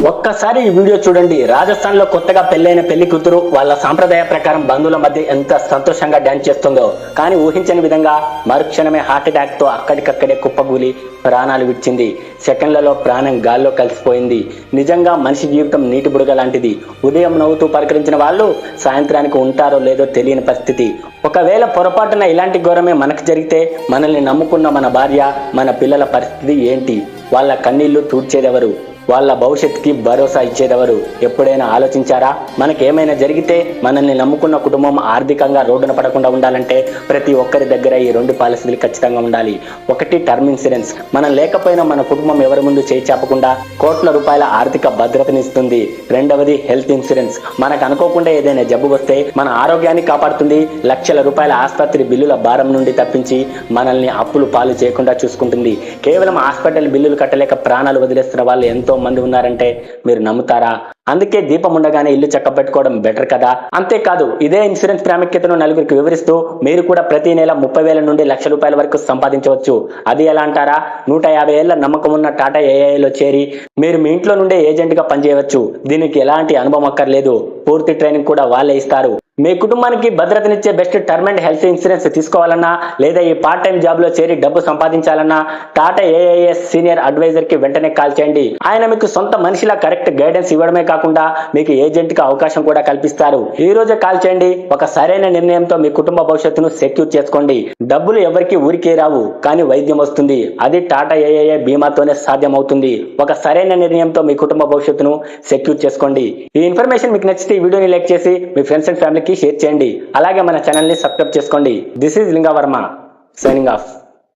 ఒక్కసారి ఈ వీడియో చూడండి. రాజస్థాన్ లో కొత్తగా పెళ్లైన పెళ్లి కూతురు వాళ్ళ సాంప్రదాయ ప్రకారం బంధువుల మధ్య ఎంత సంతోషంగా డాన్స్ చేస్తుందో, కానీ ఊహించని విధంగా మరుక్షణమే హార్ట్ అటాక్ తో అక్కడికక్కడే కుప్పగూలి ప్రాణాలు విడిచింది. సెకండ్లలో ప్రాణం గాల్లో కలిసిపోయింది. నిజంగా మనిషి జీవితం నీటి బుడగ లాంటిది. ఉదయం నవ్వుతూ పలకరించిన వాళ్ళు సాయంత్రానికి ఉంటారో లేదో తెలియని పరిస్థితి. ఒకవేళ పొరపాటున ఇలాంటి ఘోరమే మనకు జరిగితే మనల్ని నమ్ముకున్న మన భార్య, మన పిల్లల పరిస్థితి ఏంటి? వాళ్ళ కన్నీళ్లు తూడ్చేదెవరు? వాళ్ళ భవిష్యత్తుకి భరోసా ఇచ్చేదెవరు? ఎప్పుడైనా ఆలోచించారా? మనకేమైనా జరిగితే మనల్ని నమ్ముకున్న కుటుంబం ఆర్థికంగా రోడ్డున పడకుండా ఉండాలంటే ప్రతి ఒక్కరి దగ్గర ఈ 2 పాలసీలు ఖచ్చితంగా ఉండాలి. ఒకటి టర్మ్ ఇన్సూరెన్స్. మనం లేకపోయినా మన కుటుంబం ఎవరి ముందు చేయి చాపకుండా కోట్ల రూపాయల ఆర్థిక భద్రతనిస్తుంది. రెండవది హెల్త్ ఇన్సూరెన్స్. మనకు అనుకోకుండా ఏదైనా జబ్బు వస్తే మన ఆరోగ్యాన్ని కాపాడుతుంది. లక్షల రూపాయల ఆసుపత్రి బిల్లుల భారం నుండి తప్పించి మనల్ని అప్పులు పాలు చేయకుండా చూసుకుంటుంది. కేవలం హాస్పిటల్ బిల్లులు కట్టలేక ప్రాణాలు వదిలేస్తున్న వాళ్ళు ఎంతో మంది ఉన్నారంటే మీరు నమ్ముతారా? అందుకే దీపం ఉండగానే ఇల్లు చక్కబెట్టుకోవడం బెటర్ కదా. అంతేకాదు, ఇదే ఇన్సూరెన్స్ ప్రాముఖ్యతను నలుగురికి వివరిస్తూ మీరు కూడా ప్రతి నెల 30,000 నుండి ₹1,00,000 వరకు సంపాదించవచ్చు. అది ఎలా అంటారా? 150 ఏళ్ల నమ్మకం ఉన్న టాటా ఏఐలో చేరి మీరు మీ ఇంట్లో నుండే ఏజెంట్ గా పనిచేయవచ్చు. దీనికి ఎలాంటి అనుభవం అక్కర్లేదు. పూర్తి ట్రైనింగ్ కూడా వాళ్ళే ఇస్తారు. మీ కుటుంబానికి భద్రతనిచ్చే best term and health insurance తీసుకోవాలన్నా, లేదా ఈ పార్ట్ టైం జాబ్ లో చేరి డబ్బు సంపాదించాలన్నా టాటా ఏఐఎస్ సీనియర్ అడ్వైజర్ కి వెంటనే కాల్ చేయండి. ఆయన మీకు సొంత మనిషిలా కరెక్ట్ గైడెన్స్ ఇవ్వడమే కాకుండా మీకు ఏజెంట్ కి అవకాశం కూడా కల్పిస్తారు. ఈ రోజే కాల్ చేయండి. ఒక సరైన నిర్ణయంతో మీ కుటుంబ భవిష్యత్తును సెక్యూర్ చేసుకోండి. డబ్బులు ఎవరికి ఊరికే రావు, కానీ వైద్యం వస్తుంది. అది టాటా ఏఐఏ బీమాతోనే సాధ్యమవుతుంది. ఒక సరైన నిర్ణయంతో మీ కుటుంబ భవిష్యత్తును సెక్యూర్ చేసుకోండి. ఈ ఇన్ఫర్మేషన్ మీకు నచ్చితే ఈ వీడియోని లైక్ చేసి మీ ఫ్రెండ్స్ అండ్ ఫ్యామిలీకి షేర్ చేయండి. అలాగే మన ఛానల్ ని సబ్స్క్రైబ్ చేసుకోండి. This is Linga Varma signing off.